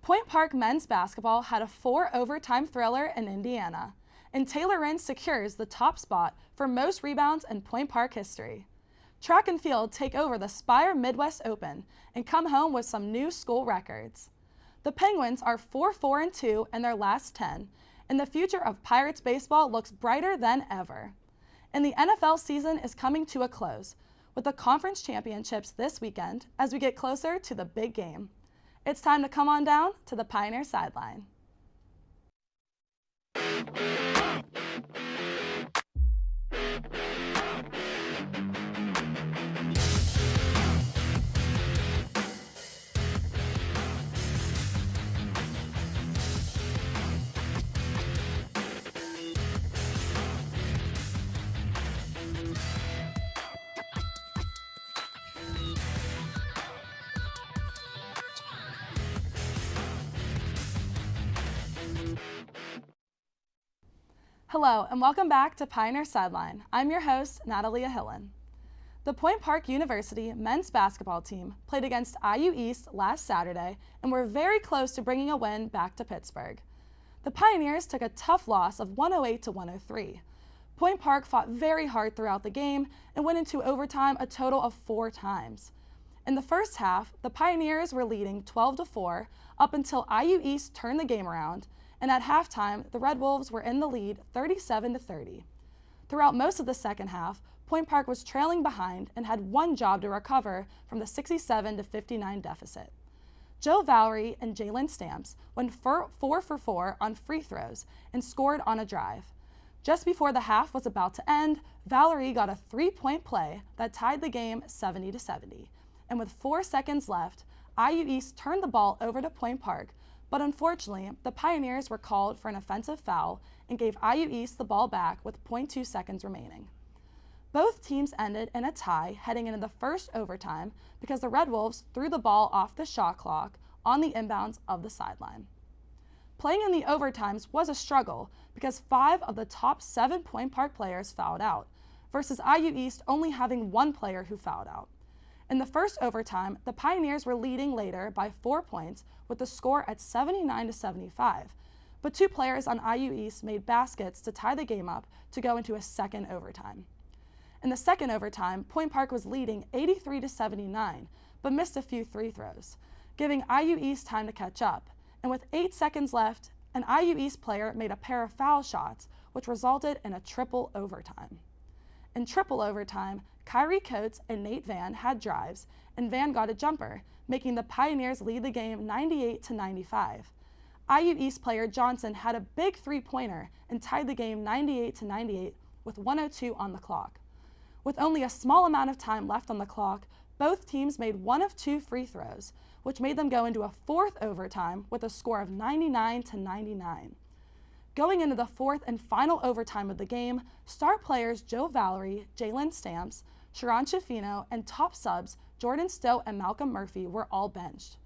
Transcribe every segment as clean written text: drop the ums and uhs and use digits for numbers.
Point Park men's basketball had a 4-overtime thriller in Indiana, and Taylor Rinn secures the top spot for most rebounds in Point Park history. Track and field take over the Spire Midwest Open and come home with some new school records. The Penguins are 4-4-2 in their last 10, and the future of Pirates baseball looks brighter than ever. And the NFL season is coming to a close, with the conference championships this weekend as we get closer to the big game. It's time to come on down to the Pioneer Sideline. Hello, and welcome back to Pioneer Sideline. I'm your host, Natalia Hillen. The Point Park University men's basketball team played against IU East last Saturday and were very close to bringing a win back to Pittsburgh. The Pioneers took a tough loss of 108-103. Point Park fought very hard throughout the game and went into overtime a total of 4 times. In the first half, the Pioneers were leading 12-4 up until IU East turned the game around, and at halftime, the Red Wolves were in the lead 37-30. Throughout most of the second half, Point Park was trailing behind and had one job to recover from the 67-59 deficit. Joe Valerie and Jalen Stamps went 4 for 4 on free throws and scored on a drive. Just before the half was about to end, Valerie got a 3-point play that tied the game 70-70. And with 4 seconds left, IU East turned the ball over to Point Park, but unfortunately, the Pioneers were called for an offensive foul and gave IU East the ball back with 0.2 seconds remaining. Both teams ended in a tie heading into the first overtime because the Red Wolves threw the ball off the shot clock on the inbounds of the sideline. Playing in the overtimes was a struggle because 5 of the top 7 Point Park players fouled out, versus IU East only having 1 player who fouled out. In the first overtime, the Pioneers were leading later by 4 points with the score at 79-75, but 2 players on IU East made baskets to tie the game up to go into a second overtime. In the second overtime, Point Park was leading 83-79, but missed a few free throws, giving IU East time to catch up, and with 8 seconds left, an IU East player made a pair of foul shots, which resulted in a triple overtime. In triple overtime, Kyrie Coates and Nate Van had drives, and Van got a jumper, making the Pioneers lead the game 98-95. IU East player Johnson had a big 3-pointer and tied the game 98-98 with 1:02 on the clock. With only a small amount of time left on the clock, both teams made 1 of 2 free throws, which made them go into a 4th overtime with a score of 99-99. Going into the 4th and final overtime of the game, star players Joe Valerie, Jalen Stamps, Sharon Schifino, and top subs Jordan Stowe and Malcolm Murphy were all benched.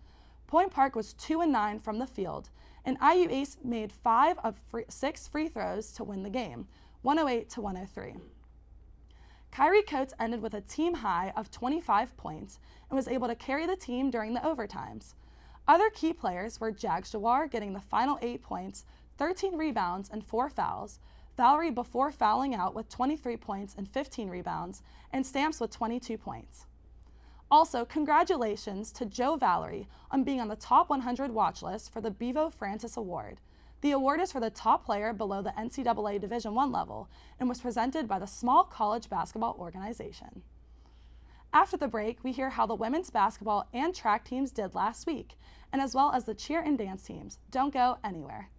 Point Park was 2-9 from the field, and IU East made 5 of 6 free throws to win the game, 108-103. Kyrie Coates ended with a team high of 25 points and was able to carry the team during the overtimes. Other key players were Jags Jawar getting the final 8 points, 13 rebounds, and 4 fouls, Valerie before fouling out with 23 points and 15 rebounds, and Stamps with 22 points. Also, congratulations to Joe Valerie on being on the top 100 watch list for the Bevo Francis Award. The award is for the top player below the NCAA Division I level and was presented by the Small College Basketball Organization. After the break, we hear how the women's basketball and track teams did last week, and as well as the cheer and dance teams. Don't go anywhere.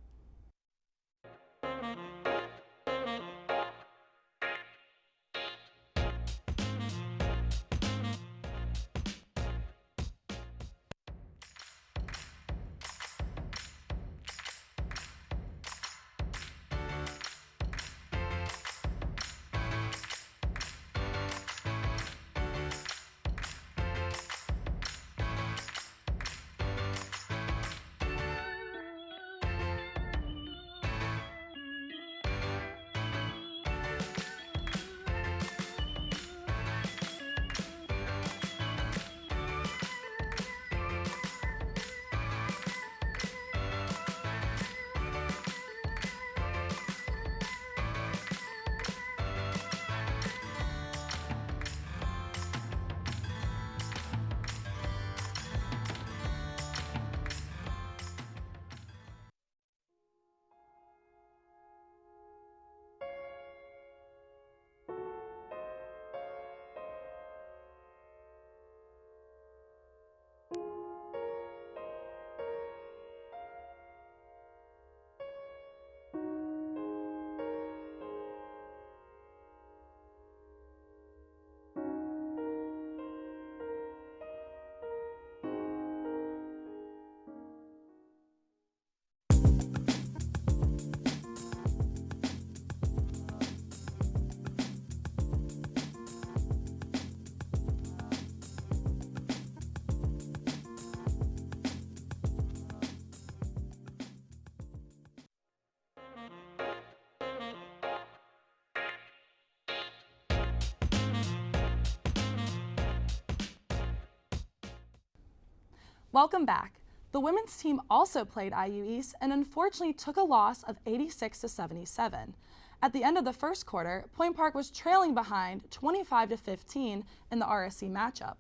Welcome back. The women's team also played IU East and unfortunately took a loss of 86-77. At the end of the first quarter, Point Park was trailing behind 25-15 in the RSC matchup.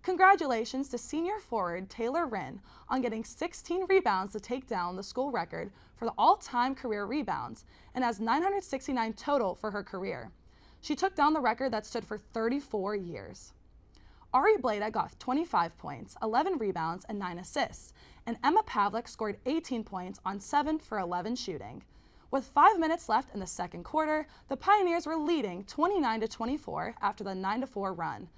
Congratulations to senior forward Taylor Wren on getting 16 rebounds to take down the school record for the all-time career rebounds and has 969 total for her career. She took down the record that stood for 34 years. Ari Blada got 25 points, 11 rebounds, and 9 assists, and Emma Pavlik scored 18 points on 7 for 11 shooting. With 5 minutes left in the second quarter, the Pioneers were leading 29-24 after the 9-4 run.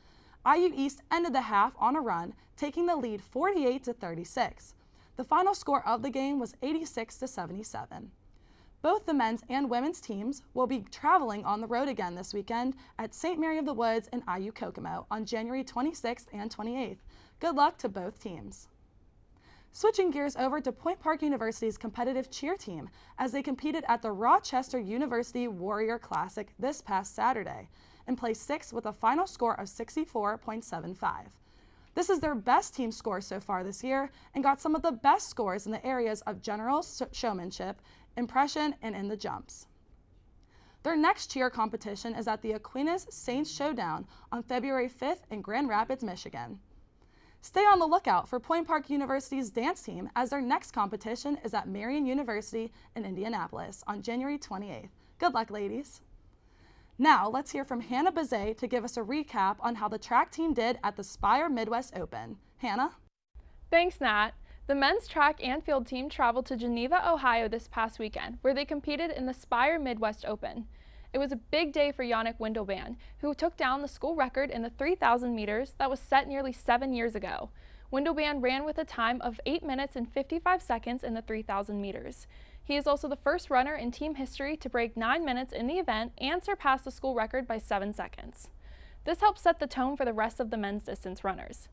IU East ended the half on a run, taking the lead 48-36. The final score of the game was 86-77. Both the men's and women's teams will be traveling on the road again this weekend at St. Mary of the Woods and IU Kokomo on January 26th and 28th. Good luck to both teams. Switching gears over to Point Park University's competitive cheer team as they competed at the Rochester University Warrior Classic this past Saturday and placed 6th with a final score of 64.75. This is their best team score so far this year and got some of the best scores in the areas of general showmanship, impression, and in the jumps. Their next cheer competition is at the Aquinas Saints Showdown on February 5th in Grand Rapids, Michigan. Stay on the lookout for Point Park University's dance team as their next competition is at Marian University in Indianapolis on January 28th. Good luck, ladies. Now, let's hear from Hannah Bazet to give us a recap on how the track team did at the Spire Midwest Open. Hannah? Thanks, Nat. The men's track and field team traveled to Geneva, Ohio this past weekend, where they competed in the Spire Midwest Open. It was a big day for Yannick Windelband, who took down the school record in the 3,000 meters that was set nearly 7 years ago. Windelband ran with a time of 8 minutes and 55 seconds in the 3,000 meters. He is also the first runner in team history to break 9 minutes in the event and surpass the school record by 7 seconds. This helps set the tone for the rest of the men's distance runners.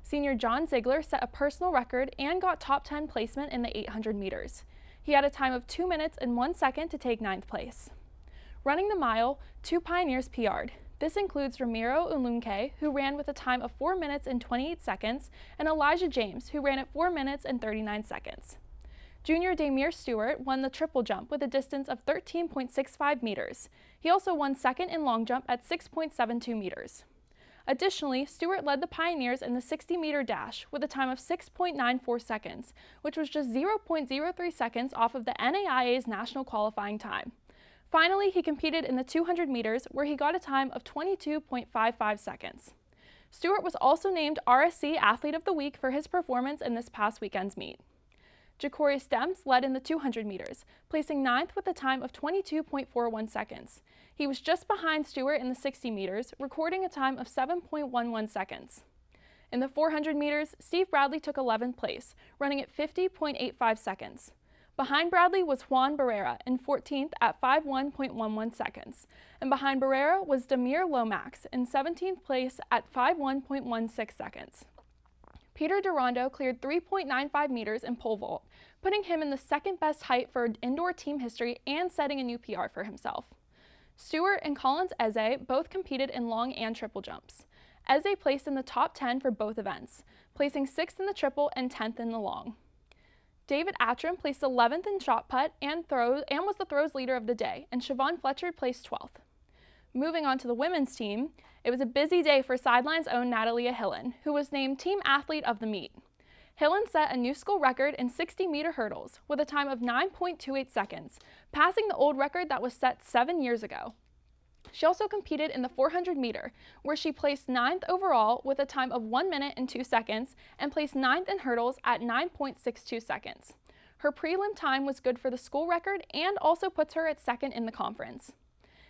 Senior John Ziegler set a personal record and got top 10 placement in the 800 meters. He had a time of 2 minutes and 1 second to take 9th place. Running the mile, 2 Pioneers PR'd. This includes Ramiro Ulunke, who ran with a time of 4 minutes and 28 seconds, and Elijah James, who ran at 4 minutes and 39 seconds. Junior Damir Stewart won the triple jump with a distance of 13.65 meters. He also won second in long jump at 6.72 meters. Additionally, Stewart led the Pioneers in the 60-meter dash with a time of 6.94 seconds, which was just 0.03 seconds off of the NAIA's national qualifying time. Finally, he competed in the 200 meters where he got a time of 22.55 seconds. Stewart was also named RSC Athlete of the Week for his performance in this past weekend's meet. Ja'Cory Stemps led in the 200 meters, placing 9th with a time of 22.41 seconds. He was just behind Stewart in the 60 meters, recording a time of 7.11 seconds. In the 400 meters, Steve Bradley took 11th place, running at 50.85 seconds. Behind Bradley was Juan Barrera in 14th at 51.11 seconds, and behind Barrera was Damir Lomax in 17th place at 51.16 seconds. Peter Durando cleared 3.95 meters in pole vault, putting him in the second best height for indoor team history and setting a new PR for himself. Stewart and Collins Eze both competed in long and triple jumps. Eze placed in the top 10 for both events, placing 6th in the triple and 10th in the long. David Attram placed 11th in shot put and was the throws leader of the day, and Siobhan Fletcher placed 12th. Moving on to the women's team, it was a busy day for Sideline's own Natalia Hillen, who was named Team Athlete of the Meet. Hillen set a new school record in 60-meter hurdles with a time of 9.28 seconds, passing the old record that was set 7 years ago. She also competed in the 400-meter, where she placed 9th overall with a time of 1 minute and 2 seconds and placed 9th in hurdles at 9.62 seconds. Her prelim time was good for the school record and also puts her at 2nd in the conference.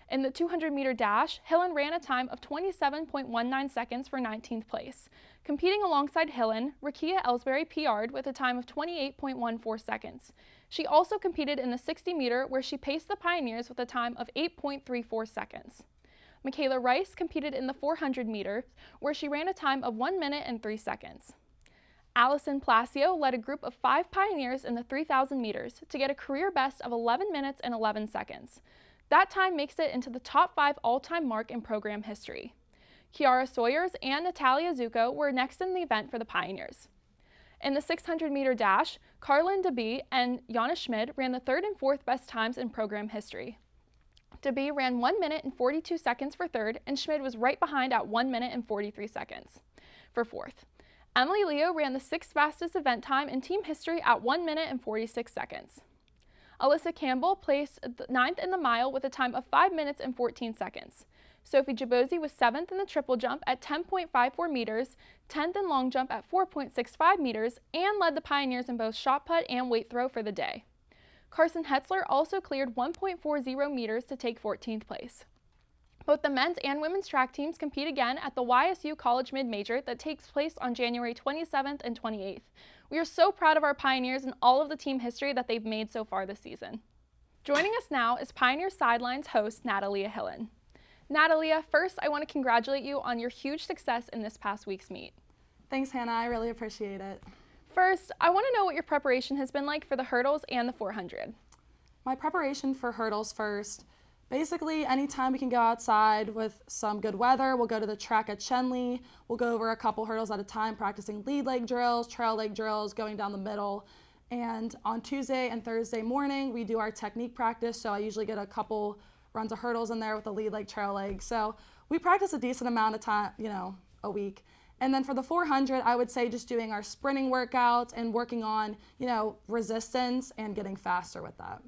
In the 200-meter dash, Hillen ran a time of 27.19 seconds for 19th place. Competing alongside Hillen, Rakia Ellsbury PR'd with a time of 28.14 seconds. She also competed in the 60-meter where she paced the Pioneers with a time of 8.34 seconds. Michaela Rice competed in the 400-meter where she ran a time of 1 minute and 3 seconds. Allison Placio led a group of 5 Pioneers in the 3,000 meters to get a career best of 11 minutes and 11 seconds. That time makes it into the top 5 all-time mark in program history. Kiara Sawyers and Natalia Zuko were next in the event for the Pioneers. In the 600-meter dash, Carlin DeBee and Jana Schmid ran the third and fourth best times in program history. DeBee ran 1 minute and 42 seconds for third, and Schmid was right behind at 1 minute and 43 seconds for fourth. Emily Leo ran the sixth fastest event time in team history at 1 minute and 46 seconds. Alyssa Campbell placed ninth in the mile with a time of 5 minutes and 14 seconds. Sophie Jabozi was 7th in the triple jump at 10.54 meters, 10th in long jump at 4.65 meters, and led the Pioneers in both shot put and weight throw for the day. Carson Hetzler also cleared 1.40 meters to take 14th place. Both the men's and women's track teams compete again at the YSU College Mid-Major that takes place on January 27th and 28th. We are so proud of our Pioneers and all of the team history that they've made so far this season. Joining us now is Pioneer Sideline's host, Natalia Hillen. Natalia, first I want to congratulate you on your huge success in this past week's meet. Thanks, Hannah. I really appreciate it. First, I want to know what your preparation has been like for the hurdles and the 400. My preparation for hurdles first. Basically, anytime we can go outside with some good weather, we'll go to the track at Shenley. We'll go over a couple hurdles at a time, practicing lead leg drills, trail leg drills, going down the middle. And on Tuesday and Thursday morning, we do our technique practice. So I usually get a couple runs of hurdles in there with the lead leg, trail leg. So we practice a decent amount of time, a week. And then for the 400, I would say just doing our sprinting workouts and working on, resistance and getting faster with that.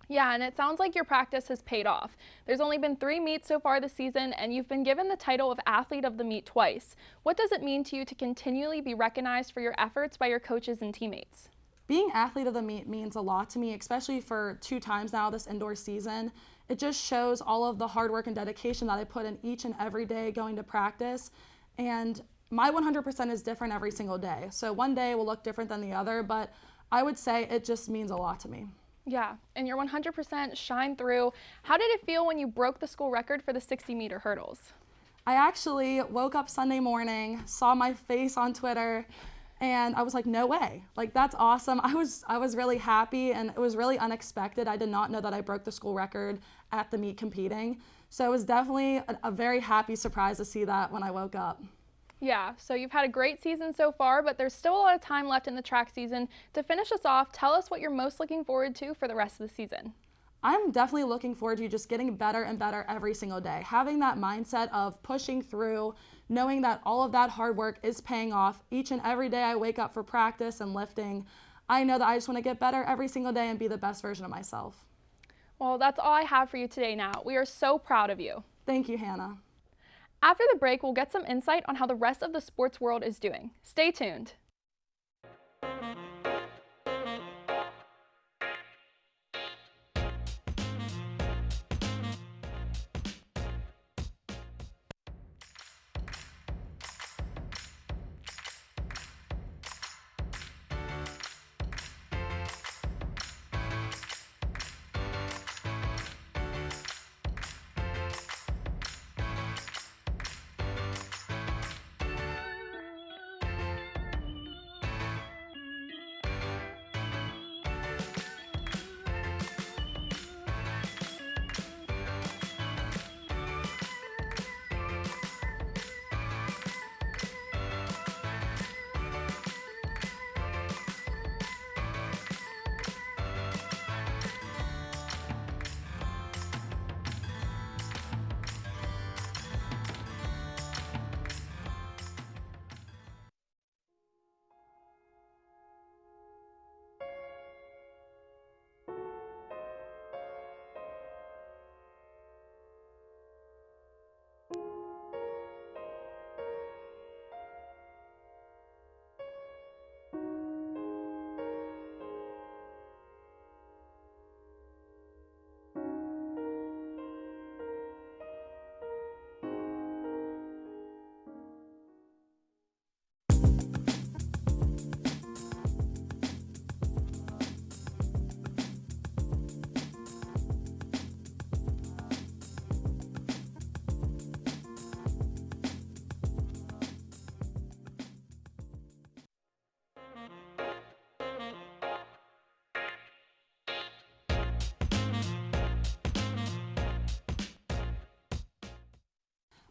Yeah, and it sounds like your practice has paid off. There's only been 3 meets so far this season, and you've been given the title of Athlete of the Meet twice. What does it mean to you to continually be recognized for your efforts by your coaches and teammates? Being Athlete of the Meet means a lot to me, especially for 2 times now this indoor season. It just shows all of the hard work and dedication that I put in each and every day going to practice. And my 100% is different every single day. So one day will look different than the other, but I would say it just means a lot to me. Yeah, and your 100% shine through. How did it feel when you broke the school record for the 60-meter hurdles? I actually woke up Sunday morning, saw my face on Twitter, and I was like, no way. Like, that's awesome. I was really happy, and it was really unexpected. I did not know that I broke the school record at the meet competing. So it was definitely a very happy surprise to see that when I woke up. Yeah, so you've had a great season so far, but there's still a lot of time left in the track season. To finish us off, tell us what you're most looking forward to for the rest of the season. I'm definitely looking forward to just getting better and better every single day. Having that mindset of pushing through, knowing that all of that hard work is paying off. Each and every day I wake up for practice and lifting, I know that I just want to get better every single day and be the best version of myself. Well, that's all I have for you today, Nat. We are so proud of you. Thank you, Hannah. After the break, we'll get some insight on how the rest of the sports world is doing. Stay tuned.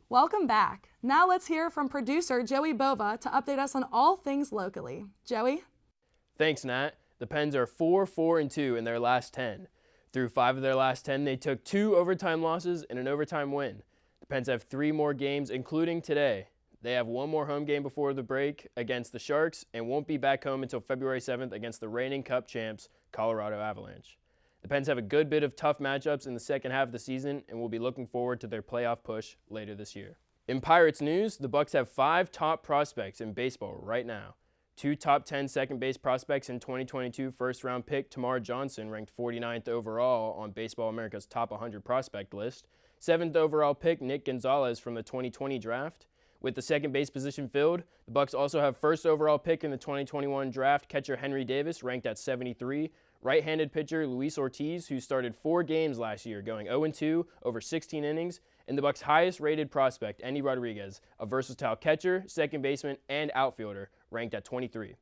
Welcome back. Now let's hear from producer Joey Bova to update us on all things locally. Joey? Thanks, Nat. The Pens are 4-4-2 in their last 10. Through 5 of their last 10, they took 2 overtime losses and an overtime win. The Pens have 3 more games, including today. They have 1 more home game before the break against the Sharks and won't be back home until February 7th against the reigning Cup champs, Colorado Avalanche. The Pens have a good bit of tough matchups in the second half of the season and will be looking forward to their playoff push later this year. In Pirates news, the Bucks have 5 top prospects in baseball right now. 2 top 10 second base prospects in 2022 first-round pick Tamar Johnson, ranked 49th overall on Baseball America's top 100 prospect list. 7th overall pick Nick Gonzalez from the 2020 draft. With the second base position filled, the Bucks also have first overall pick in the 2021 draft catcher Henry Davis, ranked at 73. Right-handed pitcher Luis Ortiz, who started 4 games last year, going 0-2 over 16 innings. And the Bucks' highest-rated prospect, Endy Rodriguez, a versatile catcher, second baseman, and outfielder, ranked at 23.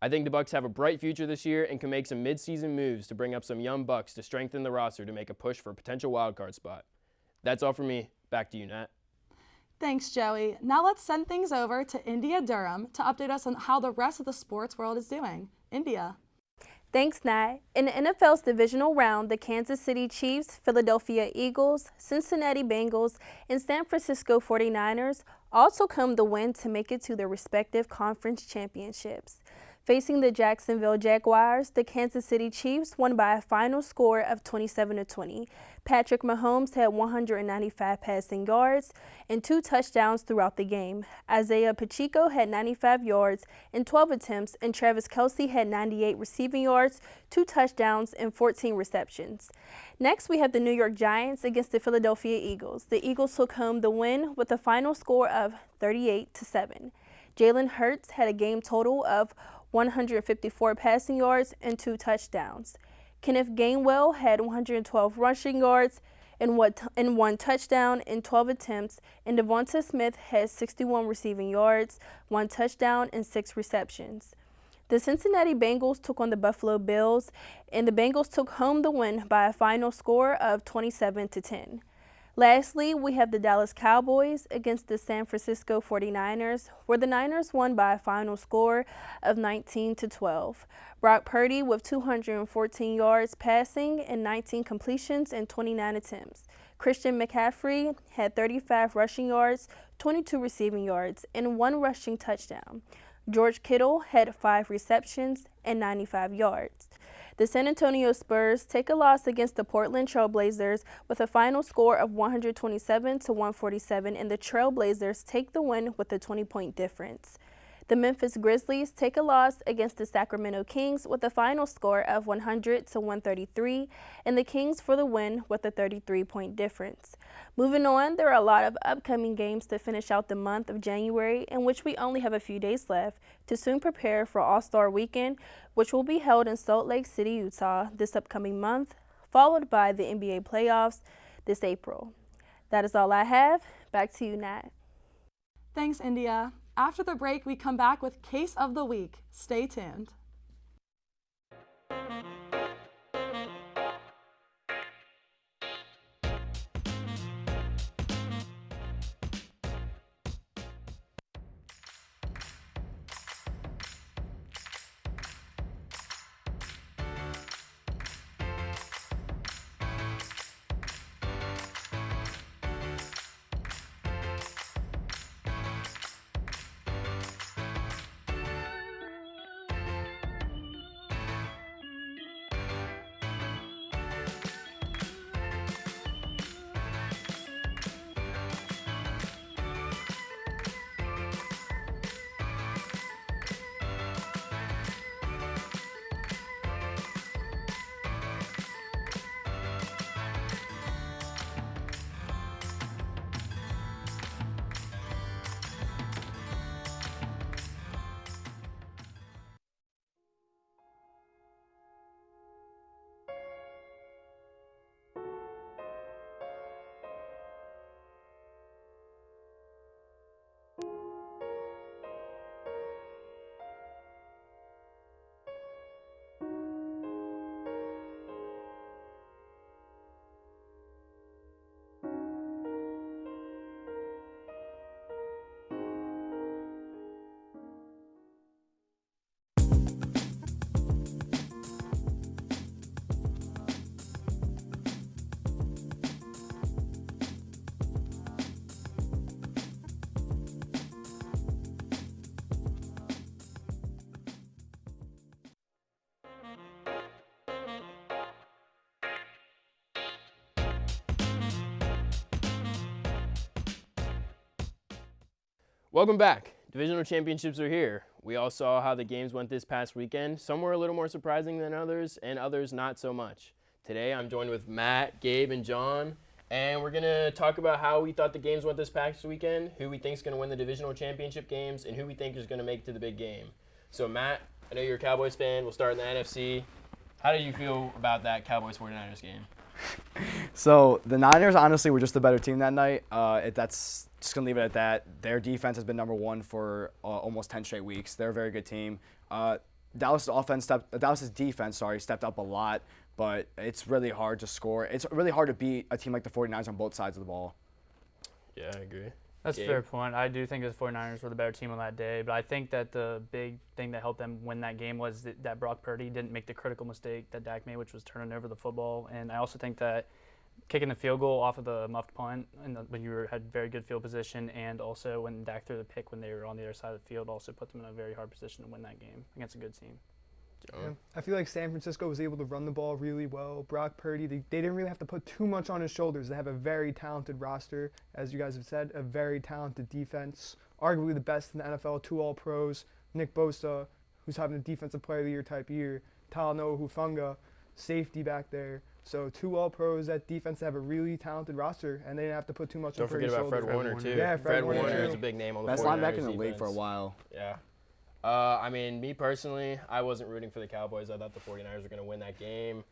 I think the Bucks have a bright future this year and can make some mid-season moves to bring up some young Bucks to strengthen the roster to make a push for a potential wildcard spot. That's all from me. Back to you, Nat. Thanks, Joey. Now let's send things over to India Durham to update us on how the rest of the sports world is doing. India. Thanks, Nat. In the NFL's divisional round, the Kansas City Chiefs, Philadelphia Eagles, Cincinnati Bengals, and San Francisco 49ers all took home the win to make it to their respective conference championships. Facing the Jacksonville Jaguars, the Kansas City Chiefs won by a final score of 27-20. Patrick Mahomes had 195 passing yards and 2 touchdowns throughout the game. Isaiah Pacheco had 95 yards in 12 attempts, and Travis Kelce had 98 receiving yards, 2 touchdowns, and 14 receptions. Next, we have the New York Giants against the Philadelphia Eagles. The Eagles took home the win with a final score of 38-7. Jalen Hurts had a game total of 154 passing yards and 2 touchdowns. Kenneth Gainwell had 112 rushing yards and 1 touchdown in 12 attempts, and Devonta Smith had 61 receiving yards, 1 touchdown, and 6 receptions. The Cincinnati Bengals took on the Buffalo Bills, and the Bengals took home the win by a final score of 27-10. Lastly, we have the Dallas Cowboys against the San Francisco 49ers, where the Niners won by a final score of 19-12. Brock Purdy with 214 yards passing and 19 completions and 29 attempts. Christian McCaffrey had 35 rushing yards, 22 receiving yards, and 1 rushing touchdown. George Kittle had 5 receptions and 95 yards. The San Antonio Spurs take a loss against the Portland Trail Blazers with a final score of 127-147, and the Trail Blazers take the win with a 20-point difference. The Memphis Grizzlies take a loss against the Sacramento Kings with a final score of 100-133, and the Kings for the win with a 33-point difference. Moving on, there are a lot of upcoming games to finish out the month of January, in which we only have a few days left to soon prepare for All-Star Weekend, which will be held in Salt Lake City, Utah this upcoming month, followed by the NBA playoffs this April. That is all I have. Back to you, Nat. Thanks, India. After the break, we come back with Case of the Week. Stay tuned. Welcome back. Divisional championships are here. We all saw how the games went this past weekend. Some were a little more surprising than others, and others not so much. Today, I'm joined with Matt, Gabe, and John, and we're going to talk about how we thought the games went this past weekend, who we think is going to win the divisional championship games, and who we think is going to make it to the big game. So, Matt, I know you're a Cowboys fan. We'll start in the NFC. How did you feel about that Cowboys-49ers game? So the Niners, honestly, were just the better team that night. That's just going to leave it at that. Their defense has been number one for almost 10 straight weeks. They're a very good team. Dallas' defense stepped up a lot, but it's really hard to score. It's really hard to beat a team like the 49ers on both sides of the ball. Yeah, I agree. That's a fair point. I do think the 49ers were the better team on that day, but I think that the big thing that helped them win that game was that Brock Purdy didn't make the critical mistake that Dak made, which was turning over the football. And I also think that kicking the field goal off of the muffed punt when you had very good field position, and also when Dak threw the pick when they were on the other side of the field, also put them in a very hard position to win that game against a good team. Yeah. I feel like San Francisco was able to run the ball really well. Brock Purdy, they didn't really have to put too much on his shoulders. They have a very talented roster, as you guys have said, a very talented defense, arguably the best in the NFL, 2 All-Pros, Nick Bosa, who's having a Defensive Player of the Year type year, Talanoa Hufanga, safety back there. So 2 All-Pros, that defense have a really talented roster, and they didn't have to put too much on Purdy's shoulders. Don't forget about Fred Warner, too. Yeah, Fred Warner is a big name on the 49ers Best linebacker in the defense. league for a while. Yeah. Me personally, I wasn't rooting for the Cowboys. I thought the 49ers were going to win that game.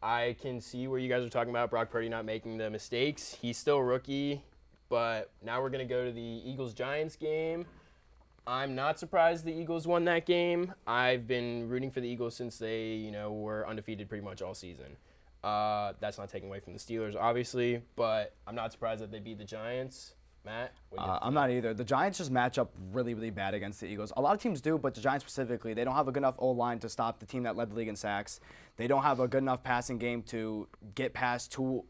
I can see where you guys are talking about Brock Purdy not making the mistakes. He's still a rookie, but now we're going to go to the Eagles-Giants game. I'm not surprised the Eagles won that game. I've been rooting for the Eagles since they, were undefeated pretty much all season. That's not taking away from the Steelers, obviously, but I'm not surprised that they beat the Giants. Matt? I'm not either. The Giants just match up really, really bad against the Eagles. A lot of teams do, but the Giants specifically, they don't have a good enough O-line to stop the team that led the league in sacks. They don't have a good enough passing game to get past 2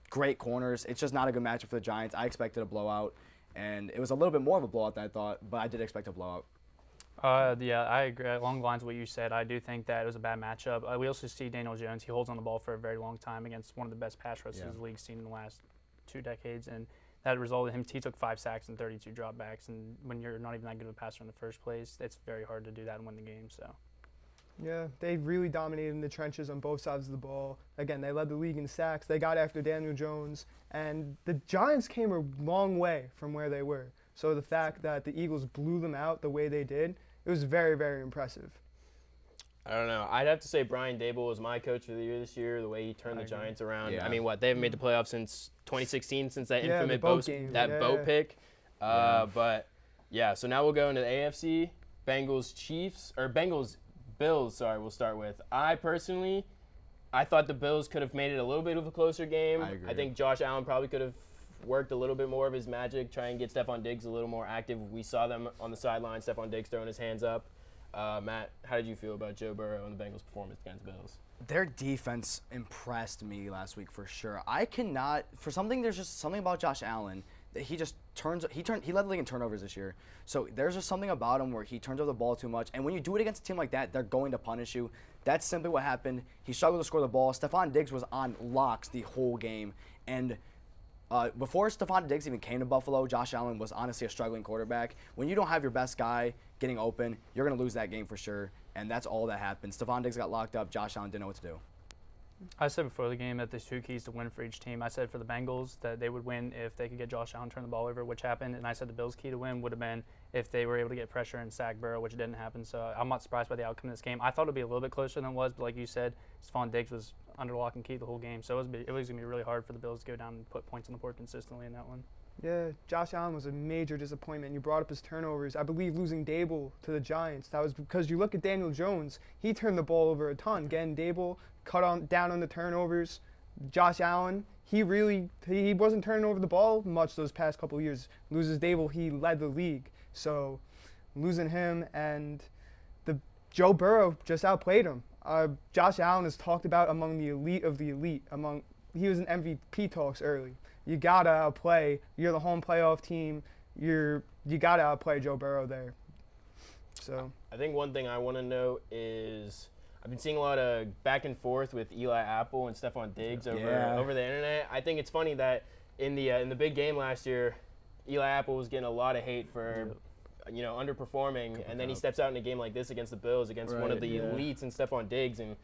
great corners. It's just not a good matchup for the Giants. I expected a blowout, and it was a little bit more of a blowout than I thought, but I did expect a blowout. Yeah, I agree. Along the lines of what you said, I do think that it was a bad matchup. We also see Daniel Jones. He holds on the ball for a very long time against one of the best pass rushers the league's seen in the last 2 decades, and that resulted in him. He took 5 sacks and 32 dropbacks, and when you're not even that good of a passer in the first place, it's very hard to do that and win the game. So. Yeah, they really dominated in the trenches on both sides of the ball. Again, they led the league in sacks. They got after Daniel Jones, and the Giants came a long way from where they were. So the fact that the Eagles blew them out the way they did, it was very, very impressive. I don't know. I'd have to say Brian Dable was my coach of the year this year, the way he turned the Giants around. Yeah. They haven't made the playoffs since 2016, since that infamous boat pick. So now we'll go into the AFC. Bills, we'll start with. I thought the Bills could have made it a little bit of a closer game. I agree. I think Josh Allen probably could have worked a little bit more of his magic, try and get Stephon Diggs a little more active. We saw them on the sideline, Stephon Diggs throwing his hands up. Matt, how did you feel about Joe Burrow and the Bengals' performance against the Bills? Their defense impressed me last week for sure. There's just something about Josh Allen that he led the league in turnovers this year. So there's just something about him where he turns over the ball too much. And when you do it against a team like that, they're going to punish you. That's simply what happened. He struggled to score the ball. Stephon Diggs was on locks the whole game. And before Stephon Diggs even came to Buffalo, Josh Allen was honestly a struggling quarterback. When you don't have your best guy getting open, you're going to lose that game for sure, and that's all that happened. Stephon Diggs got locked up. Josh Allen didn't know what to do. I said before the game that there's 2 keys to win for each team. I said for the Bengals that they would win if they could get Josh Allen turn the ball over, which happened, and I said the Bills' key to win would have been if they were able to get pressure and sack Burrow, which didn't happen. So I'm not surprised by the outcome of this game. I thought it would be a little bit closer than it was, but like you said, Stephon Diggs was under lock and key the whole game. So it was going to be really hard for the Bills to go down and put points on the board consistently in that one. Yeah, Josh Allen was a major disappointment. You brought up his turnovers. I believe losing Dable to the Giants, that was because you look at Daniel Jones, he turned the ball over a ton. Again, Dable down on the turnovers. Josh Allen, he wasn't turning over the ball much those past couple of years. Loses Dable, he led the league. So losing him, and Joe Burrow just outplayed him. Josh Allen is talked about among the elite of the elite. He was in MVP talks early. You gotta outplay. You're the home playoff team. You gotta outplay Joe Burrow there. So I think one thing I want to note is I've been seeing a lot of back and forth with Eli Apple and Stephon Diggs over the internet. I think it's funny that in the big game last year, Eli Apple was getting a lot of hate for underperforming, and then he steps out in a game like this against the Bills, against one of the elites and Stephon Diggs, and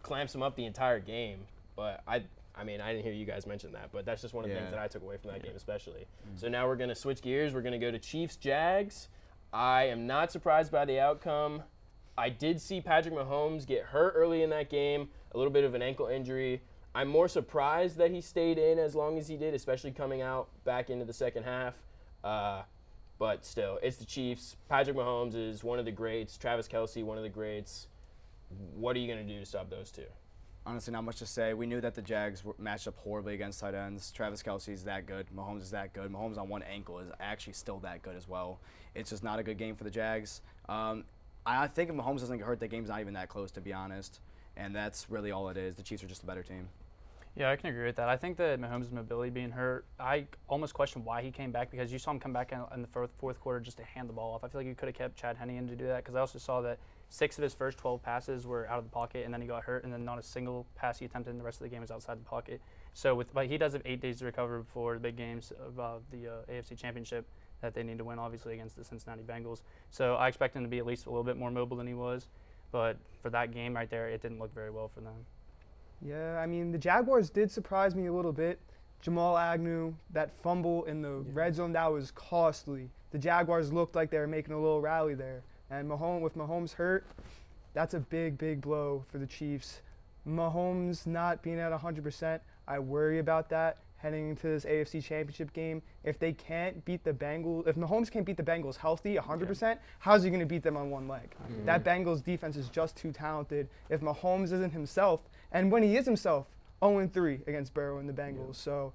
clamps him up the entire game. But I didn't hear you guys mention that, but that's just one of the things that I took away from that game especially. So now we're going to switch gears. We're going to go to Chiefs-Jags. I am not surprised by the outcome. I did see Patrick Mahomes get hurt early in that game, a little bit of an ankle injury. I'm more surprised that he stayed in as long as he did, especially coming out back into the second half. But still, it's the Chiefs. Patrick Mahomes is one of the greats. Travis Kelce, one of the greats. What are you going to do to stop those two? Honestly, not much to say. We knew that the Jags were matched up horribly against tight ends. Travis Kelce is that good. Mahomes is that good. Mahomes on one ankle is actually still that good as well. It's just not a good game for the Jags. I think if Mahomes doesn't get hurt, the game's not even that close, to be honest. And that's really all it is. The Chiefs are just a better team. Yeah, I can agree with that. I think that Mahomes' mobility being hurt, I almost question why he came back, because you saw him come back in the fourth quarter just to hand the ball off. I feel like you could have kept Chad Henne in to do that, because I also saw that 6 of his first 12 passes were out of the pocket, and then he got hurt, and then not a single pass he attempted in the rest of the game was outside the pocket. So he does have 8 days to recover before the big games of the AFC Championship that they need to win, obviously, against the Cincinnati Bengals. So I expect him to be at least a little bit more mobile than he was. But for that game right there, it didn't look very well for them. Yeah, I mean, the Jaguars did surprise me a little bit. Jamal Agnew, that fumble in the red zone, that was costly. The Jaguars looked like they were making a little rally there. And with Mahomes hurt, that's a big, big blow for the Chiefs. Mahomes not being at 100%, I worry about that heading into this AFC Championship game. If they can't beat the Bengals, if Mahomes can't beat the Bengals healthy 100%, how's he going to beat them on one leg? That Bengals defense is just too talented. If Mahomes isn't himself, and when he is himself, 0-3 against Burrow and the Bengals. So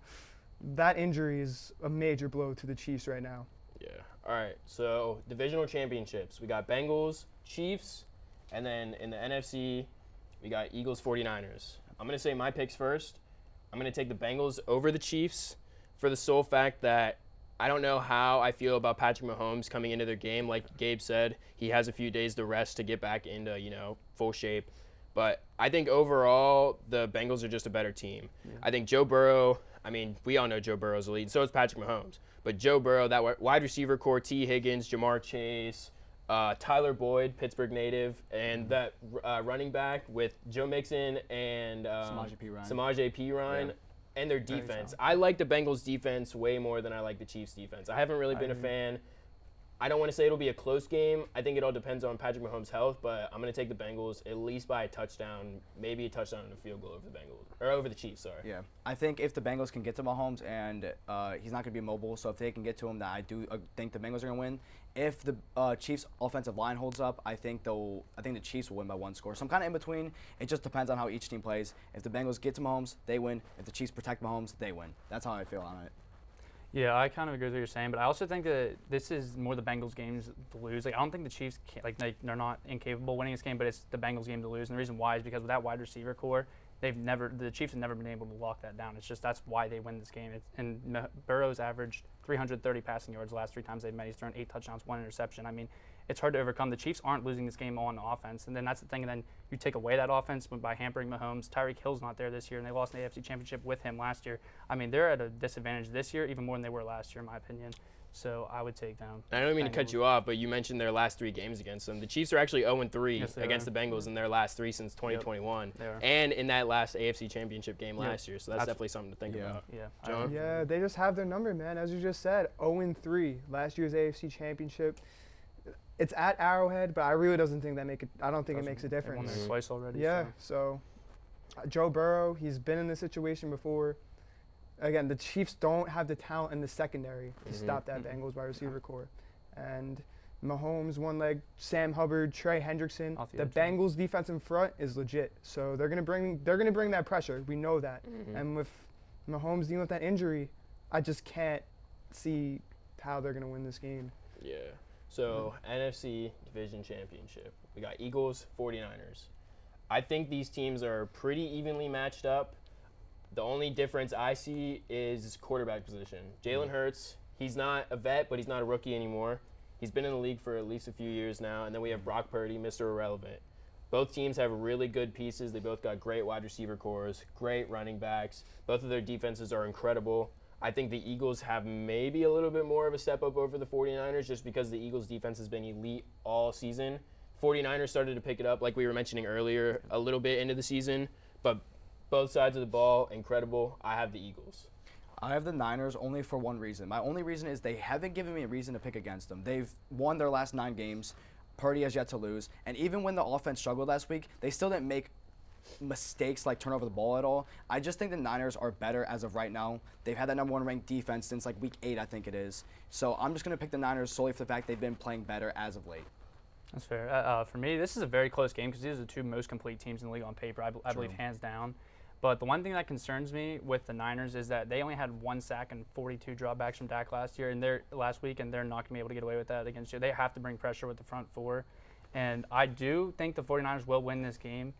that injury is a major blow to the Chiefs right now. Yeah. All right. So divisional championships. We got Bengals, Chiefs, and then in the NFC, we got Eagles, 49ers. I'm going to say my picks first. I'm going to take the Bengals over the Chiefs for the sole fact that I don't know how I feel about Patrick Mahomes coming into their game. Like Gabe said, he has a few days to rest to get back into, full shape. But I think overall, the Bengals are just a better team. Yeah. I think Joe Burrow, we all know Joe Burrow's elite, and so is Patrick Mahomes. But Joe Burrow, that wide receiver core, T. Higgins, Jamar Chase, Tyler Boyd, Pittsburgh native, and that running back with Joe Mixon and Samaje Perine, and their defense. I like the Bengals defense way more than I like the Chiefs defense. I haven't really been a fan. I don't want to say it'll be a close game. I think it all depends on Patrick Mahomes' health, but I'm going to take the Bengals at least by a touchdown, maybe a touchdown and a field goal over the Bengals, or over the Chiefs, sorry. Yeah. I think if the Bengals can get to Mahomes, and he's not going to be mobile, so if they can get to him, then I do think the Bengals are going to win. If the Chiefs' offensive line holds up, I think the Chiefs will win by 1 score. So I'm kind of in between. It just depends on how each team plays. If the Bengals get to Mahomes, they win. If the Chiefs protect Mahomes, they win. That's how I feel on it. Yeah, I kind of agree with what you're saying, but I also think that this is more the Bengals' games to lose. I don't think the Chiefs they're not incapable of winning this game, but it's the Bengals' game to lose. And the reason why is because with that wide receiver core, the Chiefs have never been able to lock that down. It's just that's why they win this game. And Burrow's averaged 330 passing yards the last 3 times they've met. He's thrown 8 touchdowns, 1 interception. It's hard to overcome. The Chiefs aren't losing this game on offense, and then that's the thing. And then you take away that offense by hampering Mahomes. Tyreek Hill's not there this year, and they lost in the AFC Championship with him last year. They're at a disadvantage this year, even more than they were last year, in my opinion. So I would take them. I don't mean to cut you off, but you mentioned their last 3 games against them. The Chiefs are actually 0-3 against the Bengals in their last 3 since 2021, and in that last AFC Championship game last year. So that's definitely something to think about. Yeah, John? Yeah, they just have their number, man. As you just said, 0-3 last year's AFC Championship. It's at Arrowhead, but I really don't think it makes a difference. Won there twice already. Yeah, so Joe Burrow, he's been in this situation before. Again, the Chiefs don't have the talent in the secondary to stop that Bengals wide receiver core. And Mahomes, one leg, Sam Hubbard, Trey Hendrickson. The Bengals defense in front is legit. So they're gonna bring that pressure. We know that. And with Mahomes dealing with that injury, I just can't see how they're gonna win this game. Yeah. So NFC Division Championship. We got Eagles, 49ers. I think these teams are pretty evenly matched up. The only difference I see is quarterback position. Jalen Hurts, he's not a vet, but he's not a rookie anymore. He's been in the league for at least a few years now. And then we have Brock Purdy, Mr. Irrelevant. Both teams have really good pieces. They both got great wide receiver cores, great running backs. Both of their defenses are incredible. I think the Eagles have maybe a little bit more of a step up over the 49ers just because the Eagles defense has been elite all season. 49ers started to pick it up, like we were mentioning earlier, a little bit into the season, but both sides of the ball, incredible. I have the Eagles. I have the Niners only for one reason. My only reason is they haven't given me a reason to pick against them. They've won their last 9 games. Purdy has yet to lose. And even when the offense struggled last week, they still didn't make mistakes like turn over the ball at all. I just think the Niners are better as of right now. They've had that number 1 ranked defense since like week 8, I think it is. So I'm just going to pick the Niners solely for the fact they've been playing better as of late. That's fair. For me, this is a very close game because these are the 2 most complete teams in the league on paper, I believe, hands down. But the one thing that concerns me with the Niners is that they only had 1 sack and 42 dropbacks from Dak last week, and they're not going to be able to get away with that against you. They have to bring pressure with the front 4. And I do think the 49ers will win this game,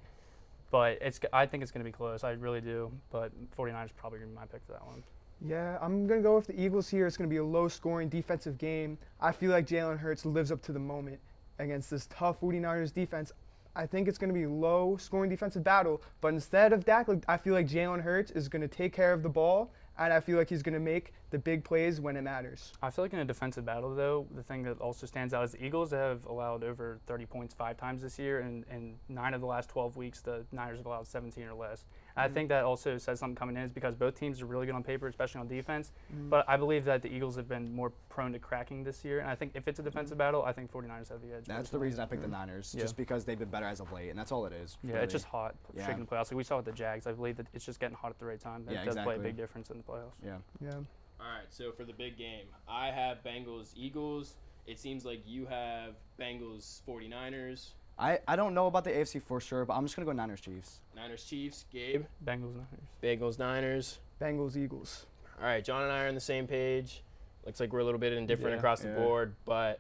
but I think it's going to be close. I really do. But 49ers probably going to be my pick for that one. Yeah, I'm going to go with the Eagles here. It's going to be a low-scoring defensive game. I feel like Jalen Hurts lives up to the moment against this tough 49ers defense. I think it's going to be a low-scoring defensive battle, but instead of Dak, I feel like Jalen Hurts is going to take care of the ball, and I feel like he's going to make the big plays when it matters. I feel like in a defensive battle, though, the thing that also stands out is the Eagles have allowed over 30 points 5 times this year, and in 9 of the last 12 weeks, the Niners have allowed 17 or less. I think that also says something coming in is because both teams are really good on paper, especially on defense. But I believe that the Eagles have been more prone to cracking this year. And I think if it's a defensive battle, I think 49ers have the edge. That's the reason I picked the Niners, just because they've been better as of late, and that's all it is. Yeah, really. it's just hot. Yeah. Shaking the playoffs. Like we saw with the Jags. I believe that it's just getting hot at the right time. It does play a big difference in the playoffs. Yeah. Yeah. All right, so for the big game, I have Bengals-Eagles. It seems like you have Bengals-49ers. I don't know about the AFC for sure, but I'm just going to go Niners-Chiefs. Niners-Chiefs. Gabe? Bengals, Niners. Bengals-Niners. Bengals, Eagles. All right, John and I are on the same page. Looks like we're a little bit indifferent across the board, but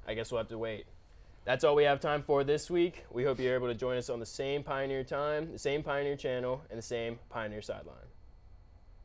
I guess we'll have to wait. That's all we have time for this week. We hope you're able to join us on the same Pioneer time, the same Pioneer channel, and the same Pioneer sideline.